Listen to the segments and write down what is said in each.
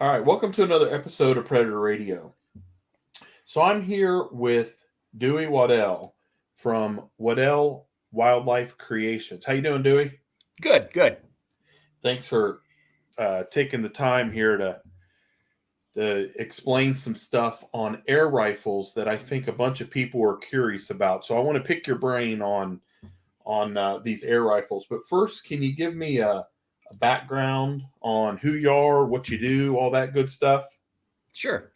All right, welcome to another episode of Predator Radio. So I'm here with Dewey Waddell from Waddell Wildlife Creations. How you doing, Dewey? Good, good. Thanks for taking the time here to explain some stuff on air rifles that I think a bunch of people are curious about. So I want to pick your brain on these air rifles. But first, can you give me a background on who you are, what you do, all that good stuff? Sure.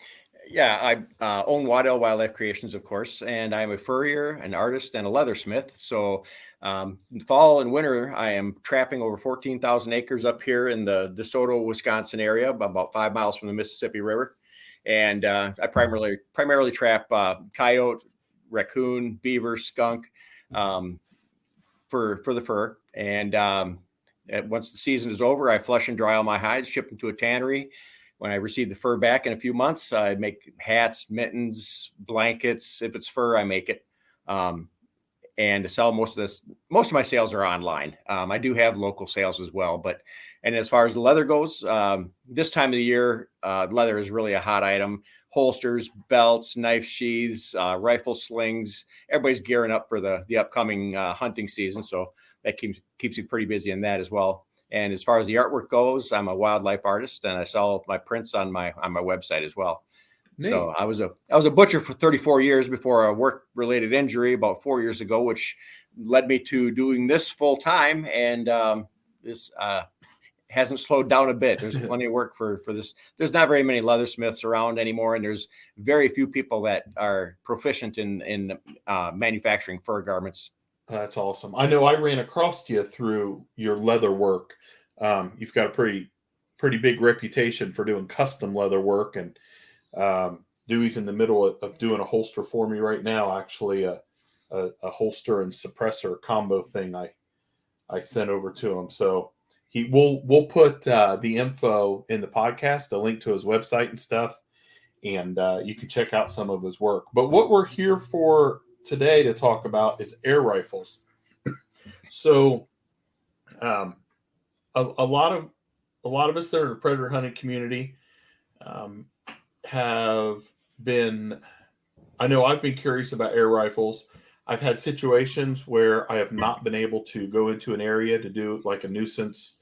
Yeah, I own Waddell Wildlife Creations, of course, and I'm a furrier, an artist, and a leathersmith. So, in fall and winter, I am trapping over 14,000 acres up here in the DeSoto, Wisconsin area, about 5 miles from the Mississippi River. And I primarily trap coyote, raccoon, beaver, skunk for the fur. And once the season is over, I flush and dry all my hides, ship them to a tannery. When I receive the fur back in a few months, I make hats, mittens, blankets. If it's fur, I make it. And to sell most of my sales are online. I do have local sales as well. And as far as the leather goes, this time of the year, leather is really a hot item. Holsters, belts, knife sheaths, rifle slings. Everybody's gearing up for the upcoming hunting season. So that keeps me pretty busy in that as well. And as far as the artwork goes, I'm a wildlife artist, and I sell my prints on my website as well. Neat. So I was a butcher for 34 years before a work-related injury about 4 years ago, which led me to doing this full time. And this hasn't slowed down a bit. There's plenty of work for this. There's not very many leathersmiths around anymore, and there's very few people that are proficient in manufacturing fur garments. That's awesome. I know I ran across you through your leather work. You've got a pretty big reputation for doing custom leather work, and Dewey's in the middle of doing a holster for me right now. Actually, a holster and suppressor combo thing I sent over to him. So we'll put the info in the podcast, a link to his website and stuff, and you can check out some of his work. But what we're here for today to talk about is air rifles. So, a lot of us that are in the predator hunting community have been. I know I've been curious about air rifles. I've had situations where I have not been able to go into an area to do like a nuisance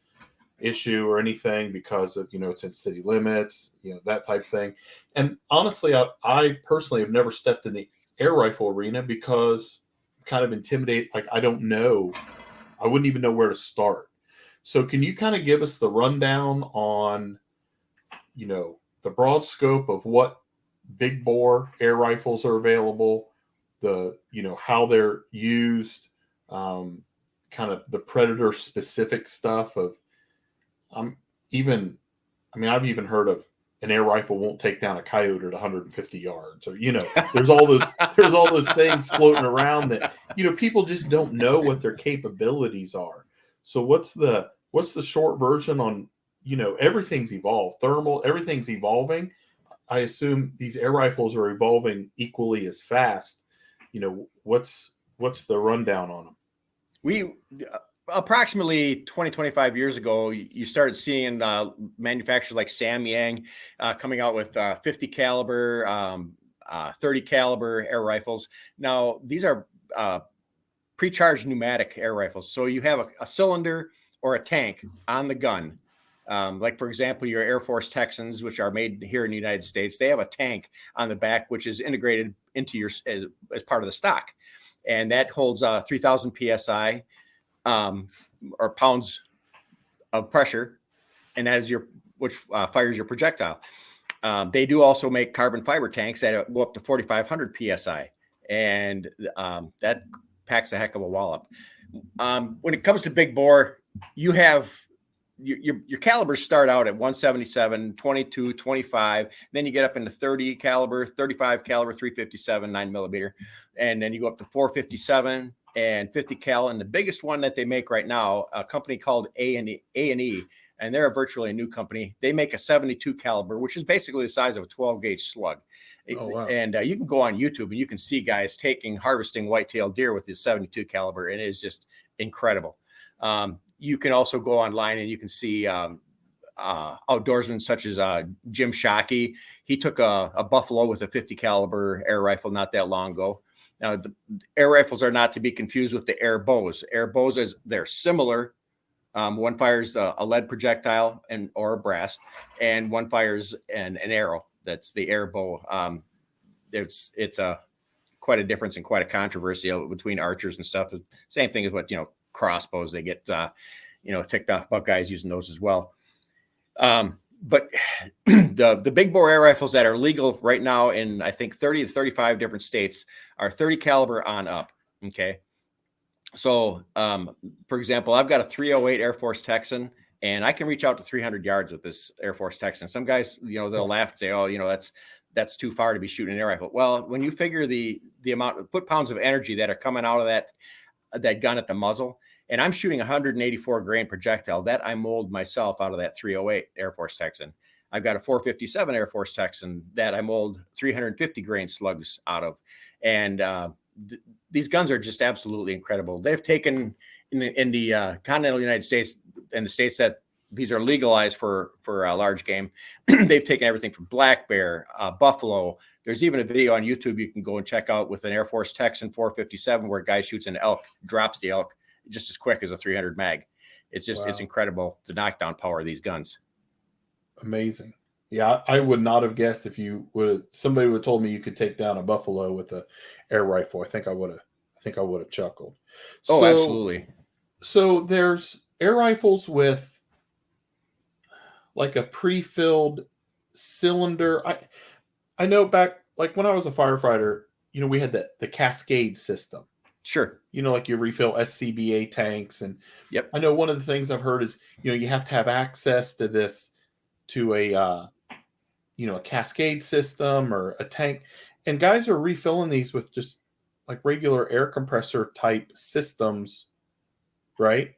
issue or anything because of it's in city limits, that type of thing. And honestly, I personally have never stepped in the air rifle arena because I'm kind of intimidated. Like I don't know, I wouldn't even know where to start. So can you kind of give us the rundown on, the broad scope of what big bore air rifles are available, how they're used, kind of the predator specific stuff of, I've even heard of an air rifle won't take down a coyote at 150 yards, or there's all those things floating around that people just don't know what their capabilities are. So what's the short version on everything's evolved, thermal, everything's evolving. I assume these air rifles are evolving equally as fast. What's the rundown on them? We approximately 25 years ago, you started seeing manufacturers like Samyang coming out with 50 caliber, 30 caliber air rifles. Now, these are pre-charged pneumatic air rifles. So you have a cylinder or a tank on the gun. Like, for example, your Air Force Texans, which are made here in the United States, they have a tank on the back, which is integrated into as part of the stock. And that holds 3,000 PSI. Or pounds of pressure, and that is which fires your projectile. They do also make carbon fiber tanks that go up to 4,500 PSI, and that packs a heck of a wallop. When it comes to big bore, you have your calibers start out at 177, 22, 25. Then you get up into 30 caliber, 35 caliber, 357, 9mm, and then you go up to 457. And 50 cal, and the biggest one that they make right now, a company called A&E, and they're virtually a new company. They make a 72 caliber, which is basically the size of a 12 gauge slug. Oh, wow. And you can go on YouTube and you can see guys harvesting white-tailed deer with this 72 caliber, and it is just incredible. You can also go online and you can see outdoorsmen such as Jim Shockey. He took a buffalo with a 50 caliber air rifle not that long ago. Now, the air rifles are not to be confused with the air bows. Air bows, they're similar. One fires a lead projectile or a brass, and one fires an arrow. That's the air bow. It's quite a difference and quite a controversy between archers and stuff. Same thing as what, crossbows, they get, ticked off about guys using those as well. But the big bore air rifles that are legal right now in, I think, 30 to 35 different states are 30 caliber on up. Okay. So, for example, I've got a 308 Air Force Texan, and I can reach out to 300 yards with this Air Force Texan. Some guys, they'll laugh and say, "Oh, that's too far to be shooting an air rifle." Well, when you figure the amount of foot-pounds of energy that are coming out of that gun at the muzzle, and I'm shooting 184 grain projectile that I mold myself out of that 308 Air Force Texan. I've got a 457 Air Force Texan that I mold 350 grain slugs out of, and these guns are just absolutely incredible. They've taken in the continental United States and the states that these are legalized for large game. They've taken everything from black bear, buffalo. There's even a video on YouTube you can go and check out with an Air Force Texan 457 where a guy shoots an elk, drops the elk just as quick as a 300 mag. It's just, It's incredible, the knockdown power of these guns. Amazing. Yeah, I would not have guessed if somebody would have told me you could take down a buffalo with a air rifle. I think I would have chuckled. Oh, absolutely. So there's air rifles with like a pre-filled cylinder. I know back, like when I was a firefighter, we had the Cascade system. Sure. Like you refill SCBA tanks. And yep. I know one of the things I've heard is, you have to have access to a Cascade system or a tank. And guys are refilling these with just like regular air compressor type systems, right?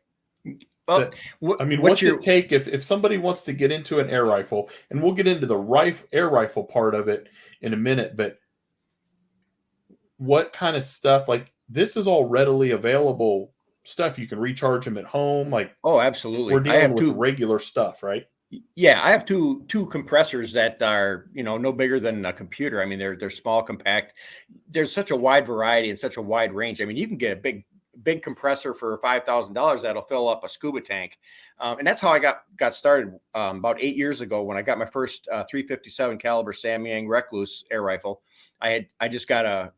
Well, what's it take if somebody wants to get into an air rifle, and we'll get into the air rifle part of it in a minute, but what kind of stuff, like this is all readily available stuff. You can recharge them at home. Like, oh, absolutely. We're dealing with regular stuff, right? Yeah, I have two compressors that are, no bigger than a computer. I mean, they're small, compact. There's such a wide variety and such a wide range. I mean, you can get a big compressor for $5,000 that'll fill up a scuba tank. And that's how I got started about 8 years ago when I got my first 357 caliber Samyang Recluse air rifle. I just got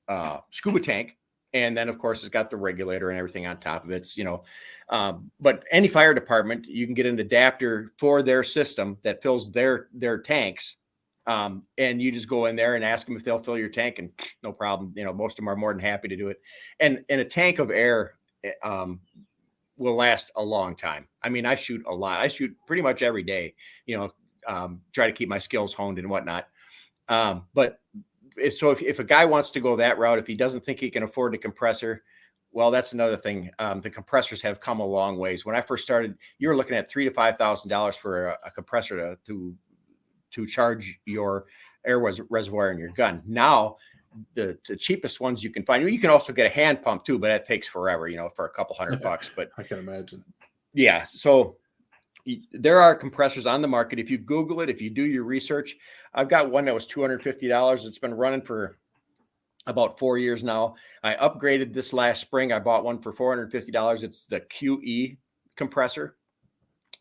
a scuba tank. And then, of course, it's got the regulator and everything on top of it. It's, but any fire department, you can get an adapter for their system that fills their tanks. And you just go in there and ask them if they'll fill your tank, and no problem. Most of them are more than happy to do it. And a tank of air will last a long time. I mean, I shoot a lot. I shoot pretty much every day, try to keep my skills honed and whatnot. But if a guy wants to go that route, if he doesn't think he can afford a compressor, well, that's another thing. The compressors have come a long ways. When I first started, you were looking at $3,000 to $5,000 for a compressor to charge your air reservoir in your gun. Now, the cheapest ones you can find, you can also get a hand pump too, but that takes forever, for a couple $100. But I can imagine. Yeah. So there are compressors on the market. If you Google it, if you do your research, I've got one that was $250. It's been running for about 4 years now. I upgraded this last spring. I bought one for $450. It's the QE compressor.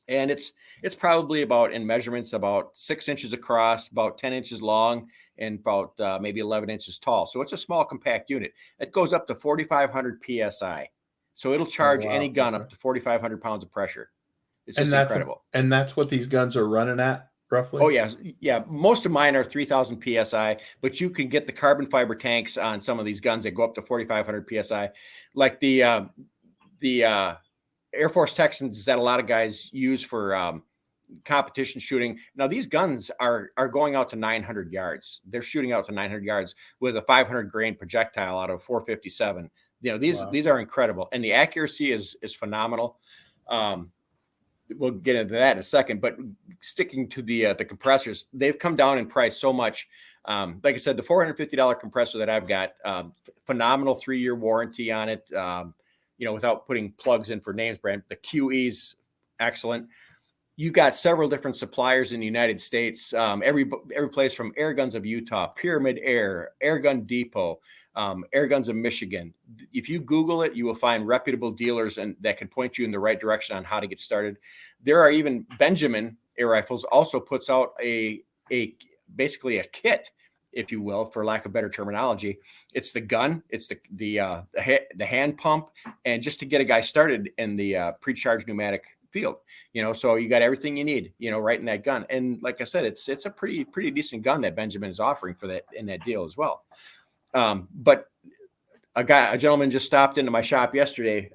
And it's probably about, in measurements, about 6 inches across, about 10 inches long, and about maybe 11 inches tall. So it's a small, compact unit. It goes up to 4,500 PSI. So it'll charge any gun up to 4,500 pounds of pressure. It's just incredible. And that's what these guns are running at, roughly? Oh, yes. Yeah. Most of mine are 3,000 PSI, but you can get the carbon fiber tanks on some of these guns that go up to 4,500 PSI. Like the Air Force Texans that a lot of guys use for competition shooting. Now, these guns are going out to 900 yards. They're shooting out to 900 yards with a 500 grain projectile out of 457. These are incredible. And the accuracy is phenomenal. We'll get into that in a second, but sticking to the compressors, they've come down in price so much. Like I said, the $450 compressor that I've got, phenomenal 3-year warranty on it. Without putting plugs in for names brand, the QE's excellent. You got several different suppliers in the United States. Every place from Air Guns of Utah, Pyramid Air, Air Gun Depot, Air Guns of Michigan. If you Google it, you will find reputable dealers and that can point you in the right direction on how to get started. There are even Benjamin Air Rifles also puts out a basically a kit, if you will, for lack of better terminology. It's the gun, it's the hand pump, and just to get a guy started in the pre-charged pneumatic field, so you got everything you need, right in that gun. And like I said, it's a pretty decent gun that Benjamin is offering for that in that deal as well. But a gentleman just stopped into my shop yesterday,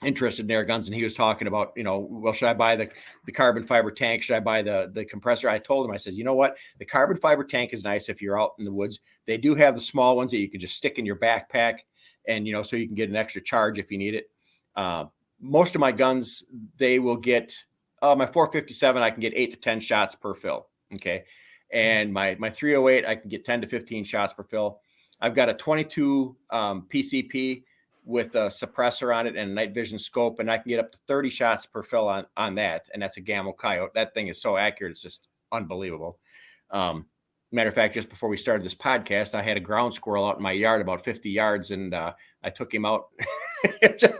interested in air guns, and he was talking about, well, should I buy the carbon fiber tank? Should I buy the compressor? I told him, I said, you know what? The carbon fiber tank is nice if you're out in the woods. They do have the small ones that you can just stick in your backpack, and so you can get an extra charge if you need it. Most of my guns, they will get my 457. I can get 8 to 10 shots per fill. Okay, and my 308, I can get 10 to 15 shots per fill. I've got a 22 PCP with a suppressor on it and a night vision scope, and I can get up to 30 shots per fill on that. And that's a Gamma Coyote. That thing is so accurate. It's just unbelievable. Matter of fact, just before we started this podcast, I had a ground squirrel out in my yard about 50 yards, and I took him out.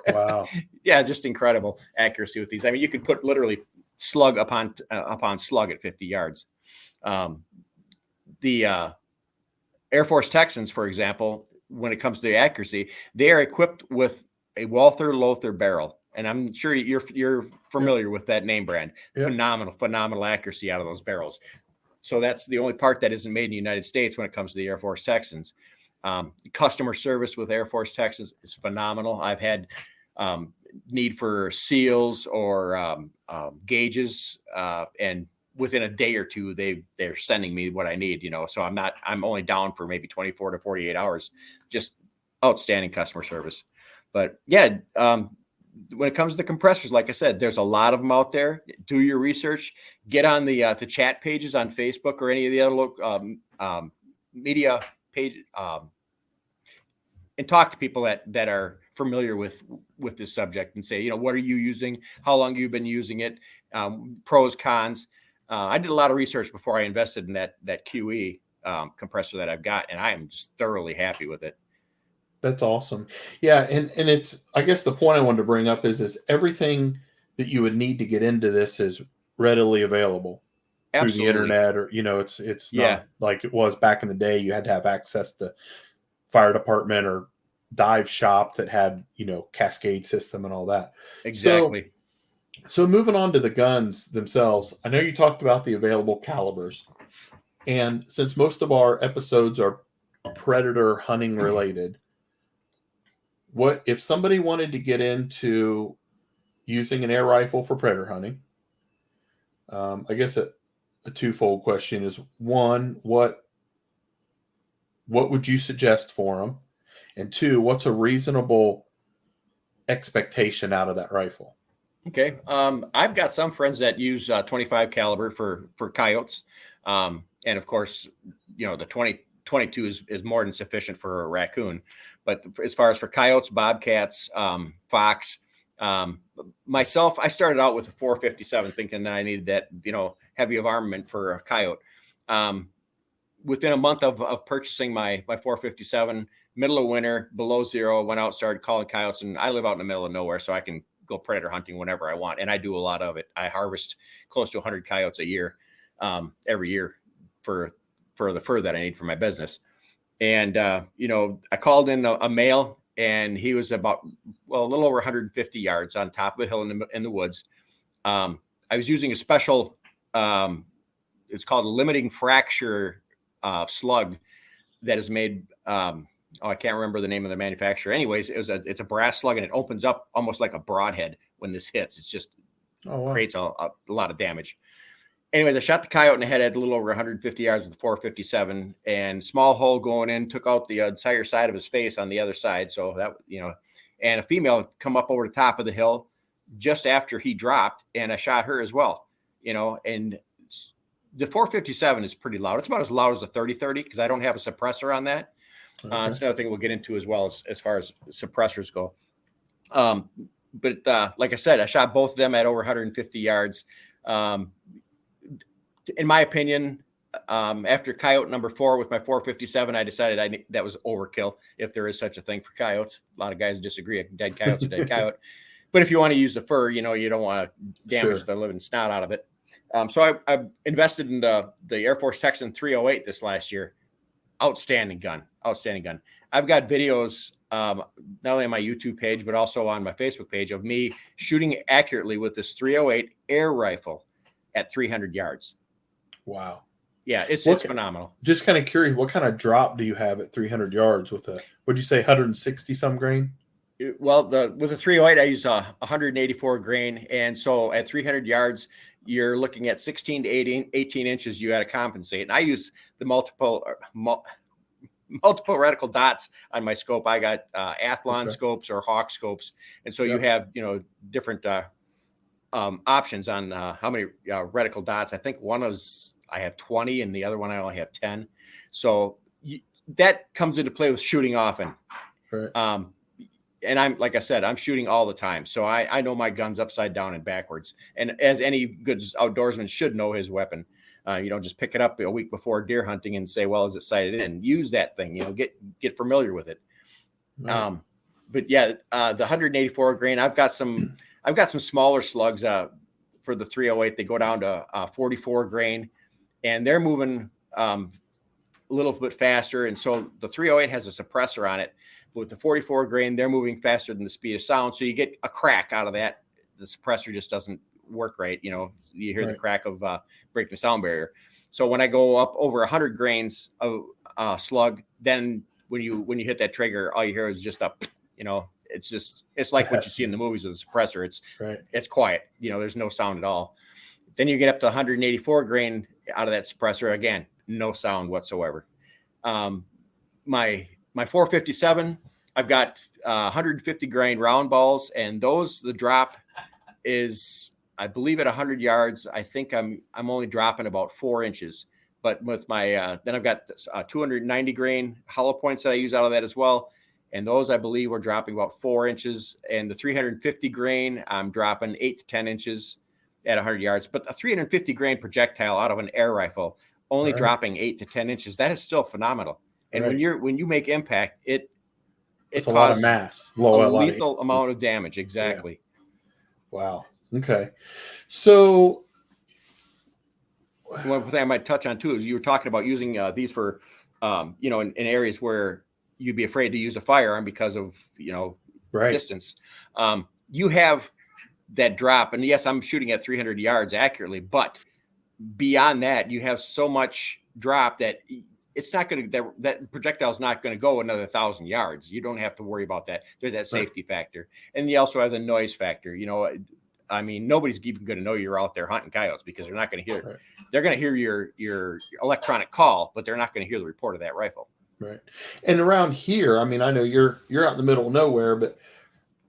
Wow. Yeah, just incredible accuracy with these. I mean, you could put literally slug upon slug at 50 yards. The Air Force Texans, for example, when it comes to the accuracy, they are equipped with a Walther-Lothar barrel. And I'm sure you're familiar with that name brand. Yep. Phenomenal accuracy out of those barrels. So that's the only part that isn't made in the United States when it comes to the Air Force Texans. Customer service with Air Force Texans is phenomenal. I've had need for seals or gauges, and within a day or two, they're sending me what I need, so I'm only down for maybe 24 to 48 hours, just outstanding customer service. But yeah, when it comes to compressors, like I said, there's a lot of them out there. Do your research, get on the chat pages on Facebook or any of the other media page, and talk to people that are familiar with this subject and say, what are you using? How long have you been using it? Pros, cons. I did a lot of research before I invested in that QE compressor that I've got, and I am just thoroughly happy with it. That's awesome. Yeah, and it's, I guess the point I wanted to bring up is everything that you would need to get into this is readily available. Absolutely. Through the internet, or it's not like it was back in the day. You had to have access to fire department or dive shop that had cascade system and all that. Exactly. So moving on to the guns themselves, I know you talked about the available calibers, and since most of our episodes are predator hunting related, what if somebody wanted to get into using an air rifle for predator hunting? I guess a twofold question is, one, what would you suggest for them? And two, what's a reasonable expectation out of that rifle? Okay. I've got some friends that use 25 caliber for coyotes. And of course, the 22 is more than sufficient for a raccoon. But as far as for coyotes, bobcats, fox, myself, I started out with a 457 thinking that I needed that, heavy of armament for a coyote. Within a month of purchasing my 457, middle of winter, below zero, went out, started calling coyotes, and I live out in the middle of nowhere, so I can go predator hunting whenever I want. And I do a lot of it. I harvest close to 100 coyotes a year, every year for the fur that I need for my business. And, I called in a male, and he was about, a little over 150 yards on top of a hill in the woods. I was using a special, it's called a limiting fracture slug that is made, I can't remember the name of the manufacturer. Anyways, it's a brass slug, and it opens up almost like a broadhead when this hits. It's just creates a lot of damage. Anyways, I shot the coyote in the head at a little over 150 yards with the 457, and small hole going in, took out the entire side of his face on the other side. So that, and a female come up over the top of the hill just after he dropped, and I shot her as well, and the 457 is pretty loud. It's about as loud as a 30-30 because I don't have a suppressor on that. Okay. It's another thing we'll get into as well as far as suppressors go. But like I said, I shot both of them at over 150 yards. In my opinion, after coyote number 4 with my 457, I decided that was overkill, if there is such a thing for coyotes. A lot of guys disagree. A dead coyote's a dead coyote. But if you want to use the fur, you don't want to damage the living snot out of it. So I invested in the Air Force Texan 308 this last year. Outstanding gun. I've got videos not only on my YouTube page, but also on my Facebook page of me shooting accurately with this 308 air rifle at 300 yards. Wow. Yeah, it's phenomenal. Just kind of curious, what kind of drop do you have at 300 yards with what'd you say, 160 some grain? Well, with the 308, I use 184 grain. And so at 300 yards, you're looking at 16 to 18 inches you got to compensate. And I use the multiple reticle dots on my scope. I got Athlon scopes or Hawk scopes. And so you have, different options on how many reticle dots. I think I have 20 and the other one I only have 10. So that comes into play with shooting often. Right. And like I said, I'm shooting all the time. So I know my gun's upside down and backwards. And as any good outdoorsman should know his weapon, you don't just pick it up a week before deer hunting and say, well, is it sighted in? Use that thing, get familiar with it. Right. But yeah, the 184 grain, I've got some smaller slugs for the 308. They go down to 44 grain. And they're moving a little bit faster. And so the 308 has a suppressor on it. But with the 44 grain, they're moving faster than the speed of sound. So you get a crack out of that. The suppressor just doesn't work right. You hear the crack of breaking the sound barrier. So when I go up over 100 grains of slug, then when you hit that trigger, all you hear is just it's like what you see in the movies with a suppressor. It's quiet. There's no sound at all. Then you get up to 184 grain out of that suppressor. Again, no sound whatsoever. My 457, I've got 150 grain round balls, and the drop is, I believe, at 100 yards. I think I'm only dropping about 4 inches. But with my then I've got 290 grain hollow points that I use out of that as well, and those I believe are dropping about 4 inches. And the 350 grain, I'm dropping 8 to 10 inches at 100 yards. But a 350 grain projectile out of an air rifle only dropping 8 to 10 inches, that is still phenomenal. And when you make impact, it's a lot of mass, a lethal amount of damage. Exactly. Yeah. Wow. Okay. So one thing I might touch on too is you were talking about using these for, in areas where you'd be afraid to use a firearm because of distance. You have that drop, and yes, I'm shooting at 300 yards accurately, but beyond that, you have so much drop that it's not going to, that projectile is not going to go another 1,000 yards. You don't have to worry about that. There's that safety factor. And you also have the noise factor. I mean, nobody's even going to know you're out there hunting coyotes because they're not going to hear, they're going to hear your electronic call, but they're not going to hear the report of that rifle. Right. And around here, I mean, I know you're out in the middle of nowhere, but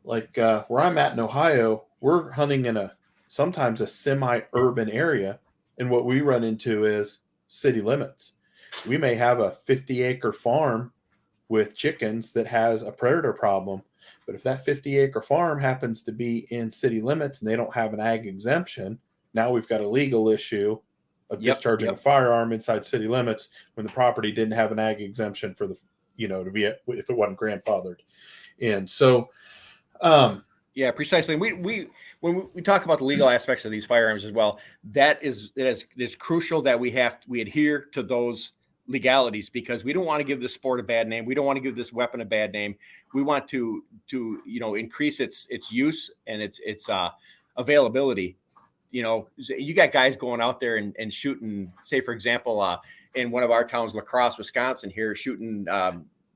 like where I'm at in Ohio, we're hunting in sometimes a semi-urban area. And what we run into is city limits. We may have a 50-acre farm with chickens that has a predator problem. But if that 50-acre farm happens to be in city limits and they don't have an ag exemption, now we've got a legal issue of discharging a firearm inside city limits when the property didn't have an ag exemption for the, to be if it wasn't grandfathered. And so, yeah, precisely. We when we talk about the legal aspects of these firearms as well, it is crucial that we adhere to those legalities, because we don't want to give this sport a bad name. We don't want to give this weapon a bad name. We want to increase its use and its availability. You got guys going out there and shooting, say, for example, in one of our towns, La Crosse, Wisconsin, here, shooting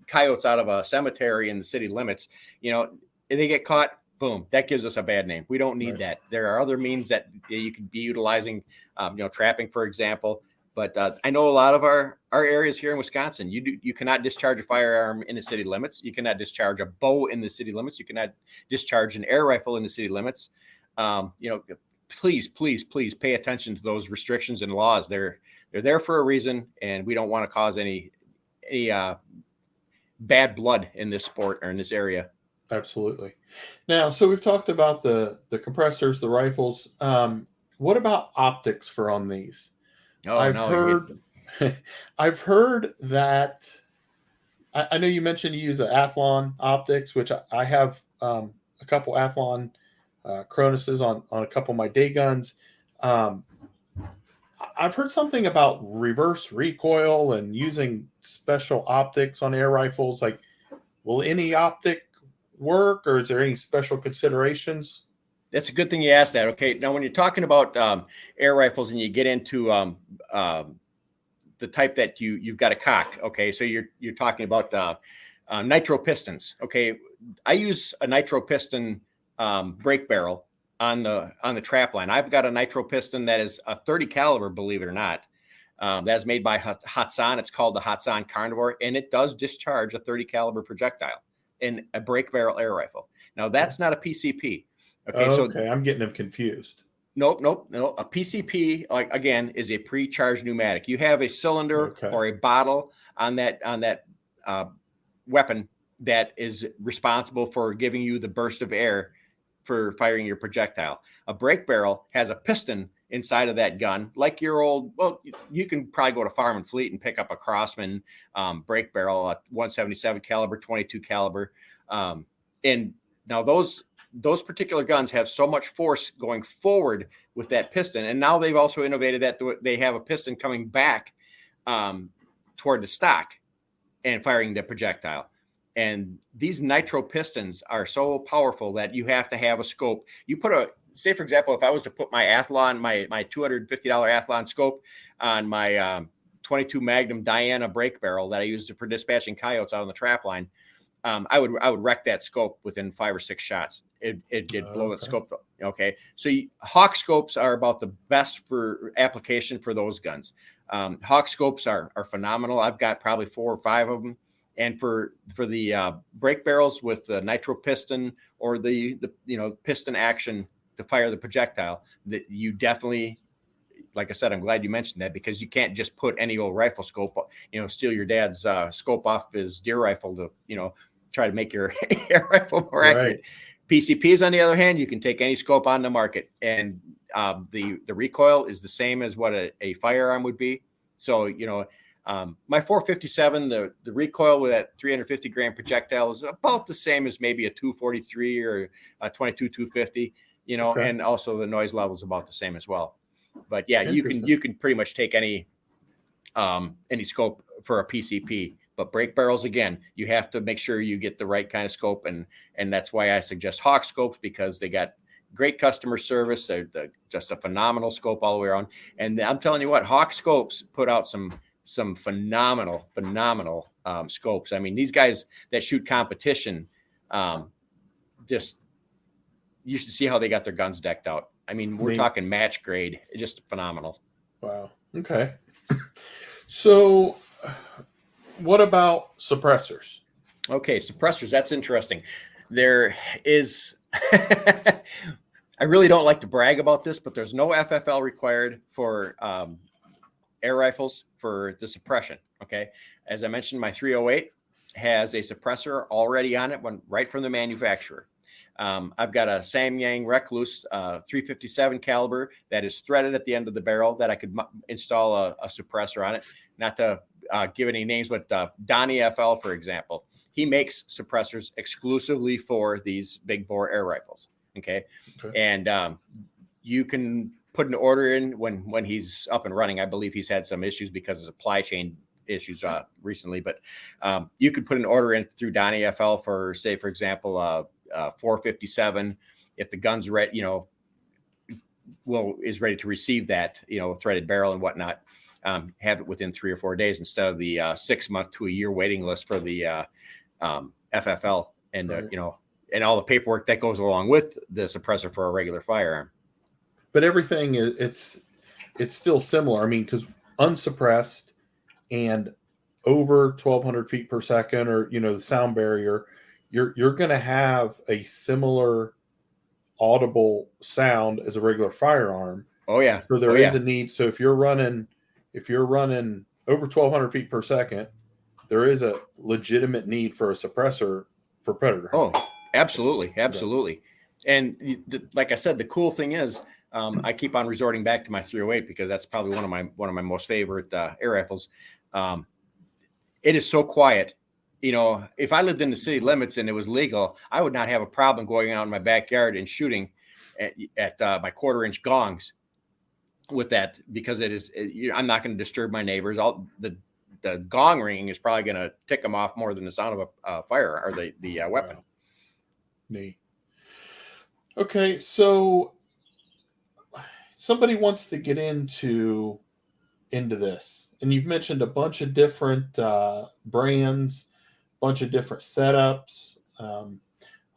coyotes out of a cemetery in the city limits. If they get caught, boom, that gives us a bad name. We don't need that. There are other means that you could be utilizing, trapping, for example. But I know a lot of our areas here in Wisconsin, you cannot discharge a firearm in the city limits. You cannot discharge a bow in the city limits. You cannot discharge an air rifle in the city limits. Please pay attention to those restrictions and laws. They're there for a reason, and we don't want to cause any bad blood in this sport or in this area. Absolutely. Now, so we've talked about the compressors, the rifles. what about optics for on these? Oh I've no, heard, I've heard that. I know you mentioned you use a Athlon optics, which I have a couple Athlon Cronuses on a couple of my day guns. Um, I've heard something about reverse recoil and using special optics on air rifles. Like, will any optic work, or is there any special considerations? that's a good thing you asked that. Okay, now when you're talking about air rifles and you get into the type that you've got a cock, okay, so you're talking about nitro pistons. Okay, I use a nitro piston brake barrel on the trap line. I've got a nitro piston that is a 30 caliber, believe it or not. That's made by Hatsan. It's called the Hatsan Carnivore, and it does discharge a 30 caliber projectile in a brake barrel air rifle. Now that's not a PCP. Okay, so I'm getting them confused. Nope. A PCP, like again, is a pre-charged pneumatic. You have a cylinder or a bottle on that weapon that is responsible for giving you the burst of air for firing your projectile. A brake barrel has a piston inside of that gun, like your old. Well, you can probably go to Farm and Fleet and pick up a Crosman brake barrel, a 177 caliber, 22 caliber, and now those particular guns have so much force going forward with that piston. And now they've also innovated that they have a piston coming back toward the stock and firing the projectile. And these nitro pistons are so powerful that you have to have a scope. You put say, for example, if I was to put my Athlon, my $250 Athlon scope on my 22 Magnum Diana brake barrel that I used for dispatching coyotes out on the trap line, I would wreck that scope within 5 or 6 shots. It'd blow the scope up. Okay, so Hawk scopes are about the best for application for those guns. Hawk scopes are phenomenal. I've got probably 4 or 5 of them. And for the brake barrels with the nitro piston or the piston action to fire the projectile, that you definitely, like I said, I'm glad you mentioned that, because you can't just put any old rifle scope, steal your dad's scope off his deer rifle to, try to make your air rifle more accurate. PCPs, on the other hand, you can take any scope on the market, and the recoil is the same as what a firearm would be. So, my 457, the recoil with that 350 gram projectile is about the same as maybe a 243 or a 22-250, and also the noise level is about the same as well. But yeah, you can pretty much take any scope for a PCP. But brake barrels, again, you have to make sure you get the right kind of scope, and that's why I suggest Hawk scopes, because they got great customer service. They're just a phenomenal scope all the way around. And I'm telling you what, Hawk scopes put out some phenomenal scopes. I mean, these guys that shoot competition, just you should see how they got their guns decked out. I mean, we're talking match grade, just phenomenal. Wow. Okay. So what about suppressors? Okay, suppressors, that's interesting. There is, I really don't like to brag about this, but there's no FFL required for air rifles for the suppression. Okay. As I mentioned, my 308 has a suppressor already on it, right from the manufacturer. I've got a Samyang Recluse 357 caliber that is threaded at the end of the barrel that I could install a suppressor on it. Not to give any names, but Donnie FL, for example, he makes suppressors exclusively for these big bore air rifles. Okay. And you can put an order in when he's up and running. I believe he's had some issues because of supply chain issues recently, but you could put an order in through Donnie FL for, say, for example, 457. If the gun's ready, is ready to receive that, threaded barrel and whatnot, have it within 3 or 4 days instead of the 6 month to a year waiting list for the FFL and and all the paperwork that goes along with the suppressor for a regular firearm. But everything it's still similar. I mean, because unsuppressed and over 1,200 feet per second, or the sound barrier, you're going to have a similar audible sound as a regular firearm. Oh yeah. So there is a need. So if you're running over 1,200 feet per second, there is a legitimate need for a suppressor for predator hunting. Oh, absolutely. And like I said, the cool thing is I keep on resorting back to my 308 because that's probably one of my most favorite air rifles. It is so quiet. If I lived in the city limits and it was legal, I would not have a problem going out in my backyard and shooting at my 1/4-inch gongs with that, because I'm not going to disturb my neighbors. The gong ringing is probably going to tick them off more than the sound of a fire or the weapon. Wow. Neat. Okay, so somebody wants to get into this, and you've mentioned a bunch of different brands, bunch of different setups.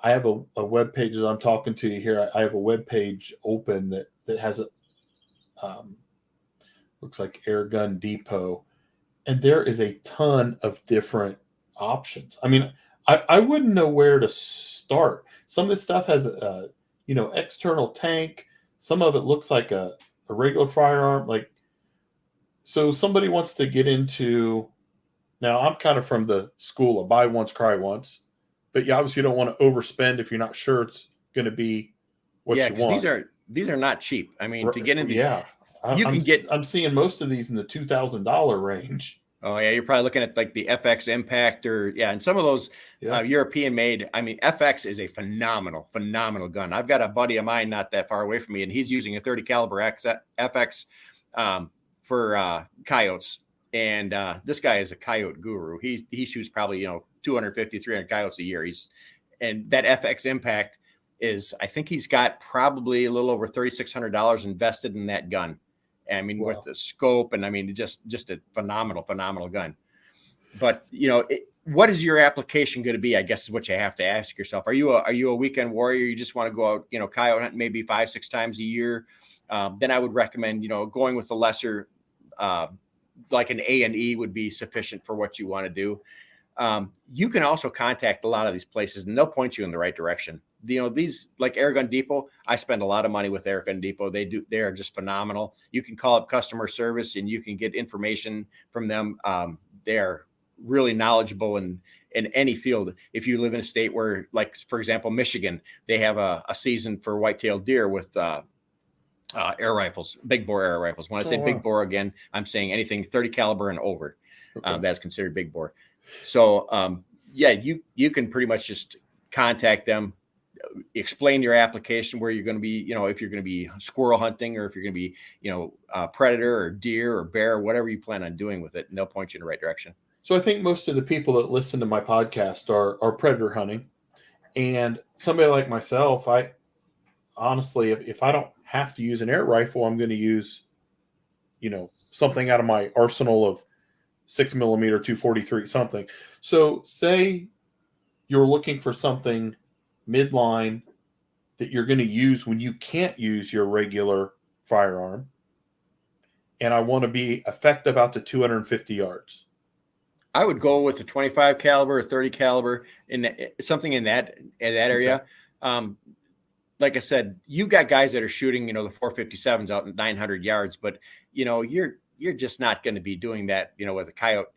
I have a web page as I'm talking to you here. I have a web page open that has a looks like Air Gun Depot, and there is a ton of different options. I mean, I wouldn't know where to start. Some of this stuff has a external tank. Some of it looks like a regular firearm. So somebody wants to get into. Now, I'm kind of from the school of buy once, cry once, but you obviously don't want to overspend if you're not sure it's going to be what you want. These are not cheap. I mean, to get into I'm seeing most of these in the $2,000 range. Oh yeah, you're probably looking at like the FX Impact and some of those European made. I mean, FX is a phenomenal gun. I've got a buddy of mine not that far away from me, and he's using a 30 caliber FX for coyotes. And this guy is a coyote guru. He shoots probably 250, 300 coyotes a year. And that FX Impact I think he's got probably a little over $3,600 invested in that gun. I mean, wow. With the scope, and I mean, just a phenomenal gun. But what is your application going to be? I guess is what you have to ask yourself. Are you a weekend warrior? You just want to go out, coyote hunt maybe 5-6 times a year? Then I would recommend, going with the lesser, like an A&E would be sufficient for what you want to do. You can also contact a lot of these places, and they'll point you in the right direction. These like Air Gun Depot, I spend a lot of money with Air Gun Depot. They are just phenomenal. You can call up customer service and you can get information from them. They're really knowledgeable in any field. If you live in a state where, like, for example, Michigan, they have a season for white-tailed deer with air rifles, big bore air rifles. When I say big bore, again, I'm saying anything 30 caliber and over. Okay. That's considered big bore. So, you can pretty much just contact them, explain your application, where you're going to be, if you're going to be squirrel hunting or if you're going to be, predator or deer or bear, whatever you plan on doing with it, and they'll point you in the right direction. So I think most of the people that listen to my podcast are predator hunting, and somebody like myself, I honestly, if I don't have to use an air rifle, I'm going to use, something out of my arsenal of 6mm 243 something. So say you're looking for something midline that you're going to use when you can't use your regular firearm, and I want to be effective out to 250 yards. I would go with a 25 caliber or 30 caliber something in that area. Okay. Like I said, you got guys that are shooting, the 457s out in 900 yards, but you're just not going to be doing that, with a coyote,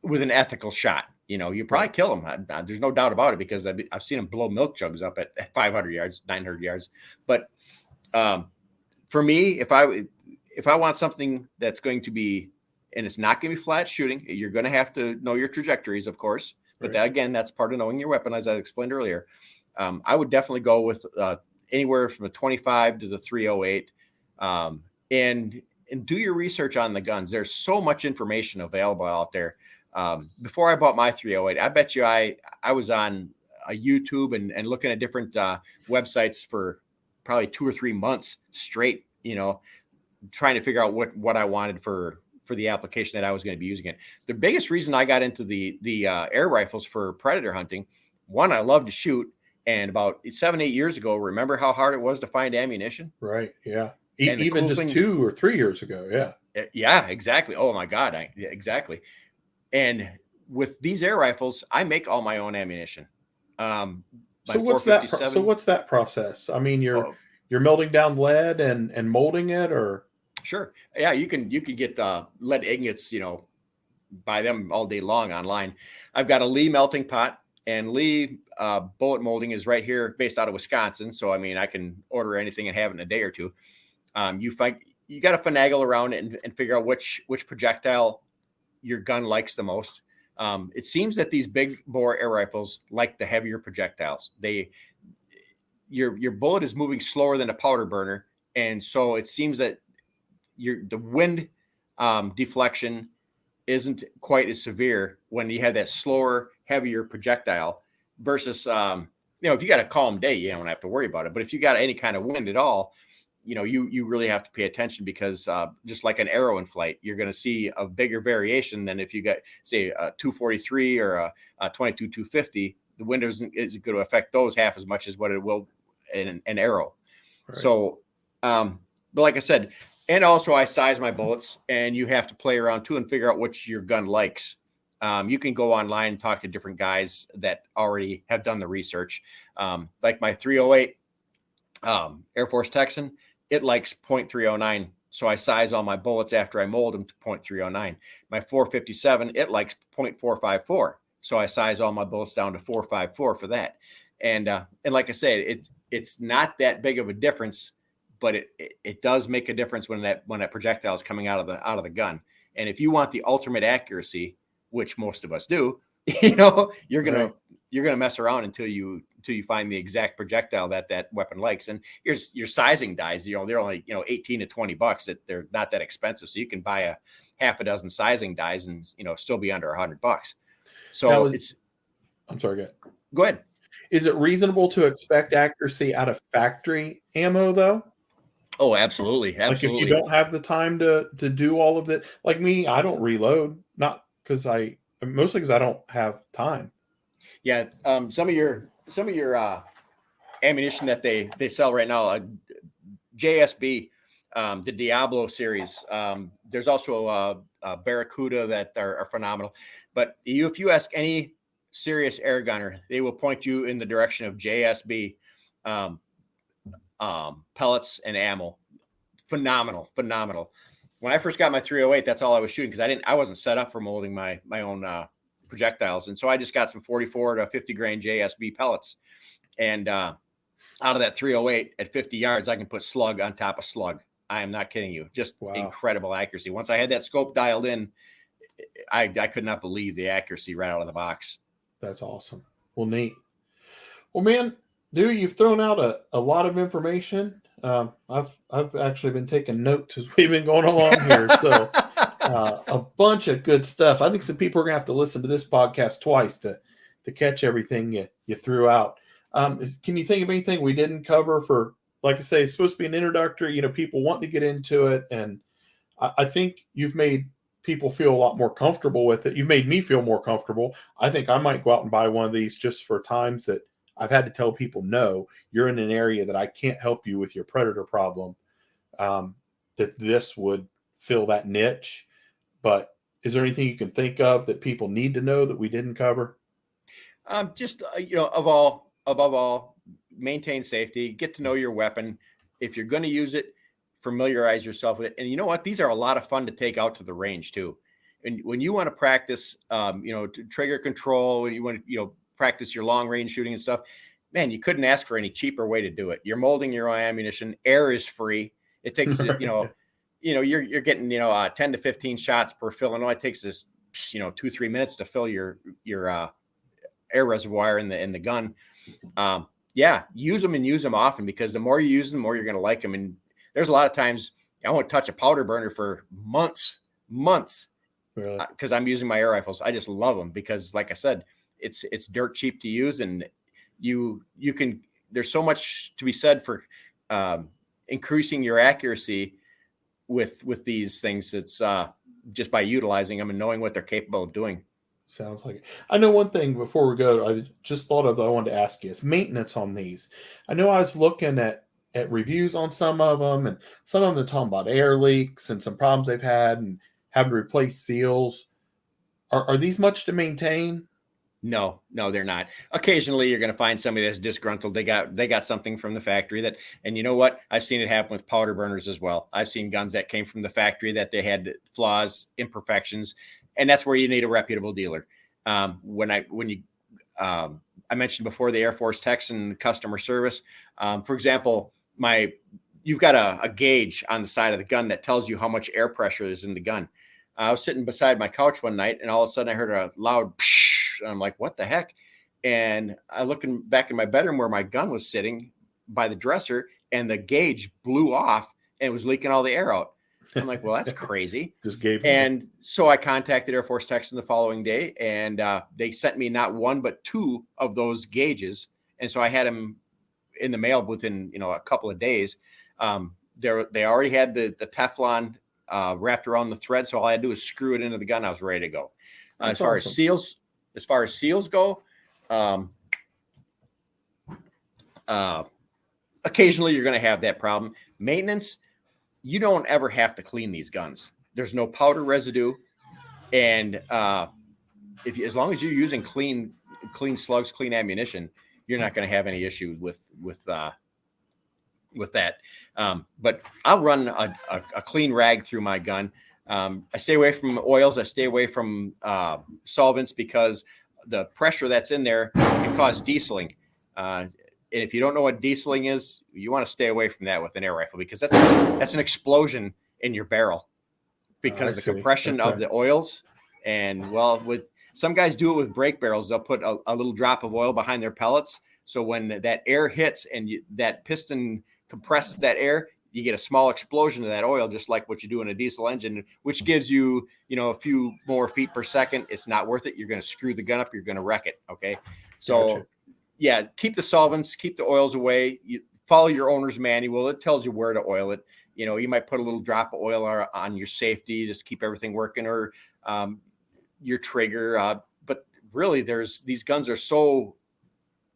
with an ethical shot. You probably kill them. There's no doubt about it, because I've seen them blow milk jugs up at 500 yards, 900 yards. But for me, if I want something that's going to be, and it's not going to be flat shooting, you're going to have to know your trajectories, of course. But again, that's part of knowing your weapon, as I explained earlier. I would definitely go with anywhere from a 25 to the 308, and do your research on the guns. There's so much information available out there. Before I bought my 308, I bet you I was on YouTube and looking at different websites for probably 2 or 3 months straight, trying to figure out what I wanted for the application that I was going to be using it. The biggest reason I got into the air rifles for predator hunting, one, I love to shoot. And about 7-8 years ago, remember how hard it was to find ammunition? Right. Yeah. Even just 2 or 3 years ago. Yeah. Yeah, exactly. Oh my God. Exactly. And with these air rifles, I make all my own ammunition. So what's that process? I mean, you're melting down lead and molding it, or? Sure. Yeah. You can get lead ingots, buy them all day long online. I've got a Lee melting pot. And Lee bullet molding is right here, based out of Wisconsin. So I mean, I can order anything and have it in a day or two. You got to finagle around it and figure out which projectile your gun likes the most. It seems that these big bore air rifles like the heavier projectiles. Your bullet is moving slower than a powder burner, and so it seems that the wind deflection isn't quite as severe when you have that slower, heavier projectile versus if you got a calm day, you don't have to worry about it. But if you got any kind of wind at all, you really have to pay attention, because just like an arrow in flight, you're going to see a bigger variation than if you got, say, a 243 or a 22 250. The wind isn't going to affect those half as much as what it will in an arrow. Right. So, but like I said, and also I size my bullets, and you have to play around too and figure out which your gun likes. You can go online and talk to different guys that already have done the research. Like my 308 Air Force Texan, it likes .309. So I size all my bullets after I mold them to .309. My 457, it likes .454. So I size all my bullets down to 454 for that. And like I said, it's not that big of a difference, but it does make a difference when that projectile is coming out of the gun. And if you want the ultimate accuracy, which most of us do, you're gonna mess around until you find the exact projectile that weapon likes. And your sizing dies, they're only $18 to $20. That they're not that expensive, so you can buy a half a dozen sizing dies and still be under $100. So I'm sorry, go ahead. Is it reasonable to expect accuracy out of factory ammo though? Oh, absolutely. Like if you don't have the time to do all of it, like me, I don't reload, not mostly because I don't have time. Yeah. Some of your ammunition that they sell right now, JSB, the Diablo series. There's also a Barracuda that are phenomenal. But if you ask any serious air gunner, they will point you in the direction of JSB pellets and ammo. Phenomenal. When I first got my 308, that's all I was shooting, because I wasn't set up for molding my own projectiles, and so I just got some 44 to 50 grain JSB pellets, and out of that 308 at 50 yards, I can put slug on top of slug. I am not kidding you. Just incredible accuracy. Once I had that scope dialed in, I could not believe the accuracy right out of the box. That's awesome. Well, neat. Well, man, Dewey, you've thrown out a lot of information. I've actually been taking notes as we've been going along here. So a bunch of good stuff. I think some people are gonna have to listen to this podcast twice to catch everything you threw out. Can you think of anything we didn't cover? For, like I say, it's supposed to be an introductory, people want to get into it, and I think you've made people feel a lot more comfortable with it. You've made me feel more comfortable. I think I might go out and buy one of these just for times that I've had to tell people, no, you're in an area that I can't help you with your predator problem, that this would fill that niche. But is there anything you can think of that people need to know that we didn't cover? Above all, maintain safety, get to know your weapon. If you're going to use it, familiarize yourself with it. And you know what? These are a lot of fun to take out to the range too. And when you want to practice, trigger control, you want to, practice your long range shooting and stuff, man, you couldn't ask for any cheaper way to do it. You're molding your own ammunition. Air is free. It takes, you're getting, 10 to 15 shots per fill. And it takes this, 2-3 minutes to fill your air reservoir in the gun. Use them often, because the more you use them, the more you're going to like them. And there's a lot of times I won't touch a powder burner for months, really? Because I'm using my air rifles. I just love them because, like I said, it's dirt cheap to use, and you can. There's so much to be said for increasing your accuracy with these things. It's just by utilizing them and knowing what they're capable of doing. Sounds like it. I know one thing before we go, I just thought of that I wanted to ask you is maintenance on these. I know I was looking at reviews on some of them, and some of them are talking about air leaks and some problems they've had and having to replace seals. Are these much to maintain? No, they're not. Occasionally you're going to find somebody that's disgruntled. They got something from the factory that, and you know what? I've seen it happen with powder burners as well. I've seen guns that came from the factory that they had flaws, imperfections, and that's where you need a reputable dealer. When you I mentioned before the Air Force Texan customer service. For example, you've got a gauge on the side of the gun that tells you how much air pressure is in the gun. I was sitting beside my couch one night, and all of a sudden I heard a loud psh, and I'm like, what the heck? And I looking back in my bedroom where my gun was sitting by the dresser, and the gauge blew off and was leaking all the air out. I'm like, well, that's crazy. Just gave me. And so I contacted Air Force Texan the following day, and they sent me not one but two of those gauges. And so I had them in the mail within a couple of days. They already had the Teflon wrapped around the thread, so all I had to do was screw it into the gun. I was ready to go. As far as seals go, occasionally you're going to have that problem. Maintenance, you don't ever have to clean these guns. There's no powder residue, and as long as you're using clean slugs, clean ammunition, you're not going to have any issue with that. But I'll run a clean rag through my gun. I stay away from oils. I stay away from solvents because the pressure that's in there can cause dieseling. And if you don't know what dieseling is, you want to stay away from that with an air rifle, because that's an explosion in your barrel because the compression of the oils. And with some guys do it with brake barrels. They'll put a little drop of oil behind their pellets. So when that air hits and that piston compresses that air, you get a small explosion of that oil, just like what you do in a diesel engine, which gives you, a few more feet per second. It's not worth it. You're going to screw the gun up. You're going to wreck it. Okay. So Gotcha. Yeah, keep the solvents, keep the oils away. You follow your owner's manual. It tells you where to oil it. You might put a little drop of oil on your safety, just keep everything working, or your trigger. But really, these guns are so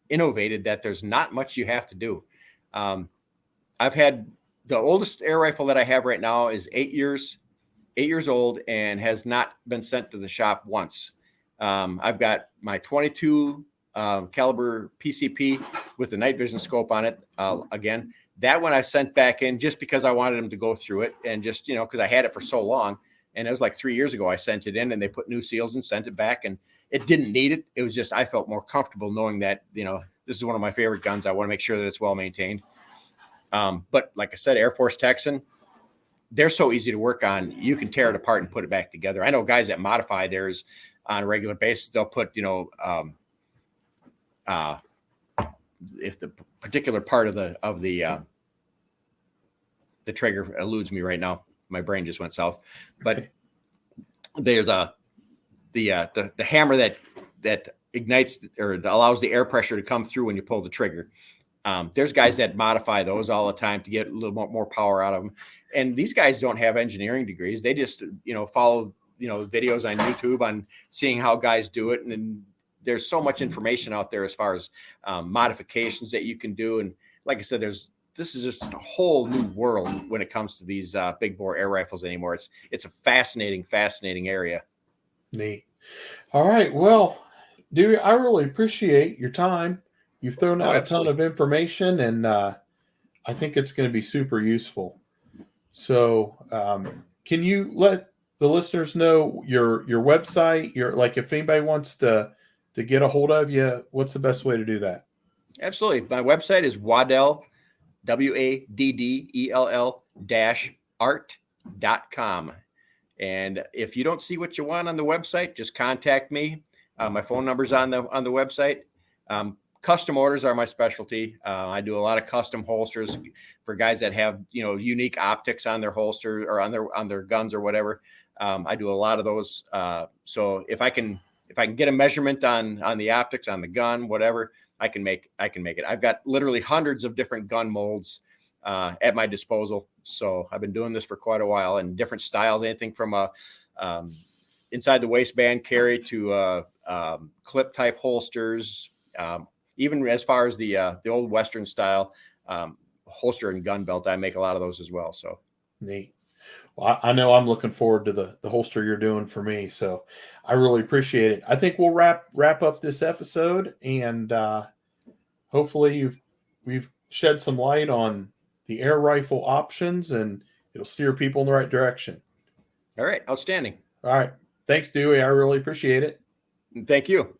innovated that there's not much you have to do. I've had the oldest air rifle that I have right now is 8 years old and has not been sent to the shop once. I've got my 22 caliber PCP with the night vision scope on it. Again, that one I sent back in just because I wanted them to go through it, and just, because I had it for so long, and it was like 3 years ago I sent it in, and they put new seals and sent it back, and it didn't need it. It was just, I felt more comfortable knowing that, this is one of my favorite guns. I want to make sure that it's well maintained. But like I said, Air Force Texan, they're so easy to work on. You can tear it apart and put it back together. I know guys that modify theirs on a regular basis. They'll put, if the particular part of the trigger eludes me right now, my brain just went south. But there's the hammer that ignites or allows the air pressure to come through when you pull the trigger. There's guys that modify those all the time to get a little more power out of them. And these guys don't have engineering degrees. They just, follow, videos on YouTube on seeing how guys do it. And there's so much information out there as far as modifications that you can do. And like I said, this is just a whole new world when it comes to these big bore air rifles anymore. It's a fascinating area. Neat. All right. Well, Dewey, I really appreciate your time. You've thrown out a ton of information, and I think it's going to be super useful. So can you let the listeners know your website, if anybody wants to get a hold of you, what's the best way to do that? Absolutely. My website is Waddell, WADDELL -art.com. And if you don't see what you want on the website, just contact me. My phone number's on the website. Custom orders are my specialty. I do a lot of custom holsters for guys that have, unique optics on their holster or on their guns or whatever. I do a lot of those. So if I can get a measurement on the optics on the gun, whatever, I can make it. I've got literally hundreds of different gun molds at my disposal. So I've been doing this for quite a while, and different styles, anything from a inside the waistband carry to clip type holsters, even as far as the old Western style holster and gun belt. I make a lot of those as well. So neat. Well, I know I'm looking forward to the holster you're doing for me. So I really appreciate it. I think we'll wrap up this episode, and hopefully we've shed some light on the air rifle options, and it'll steer people in the right direction. All right. Outstanding. All right. Thanks, Dewey. I really appreciate it. Thank you.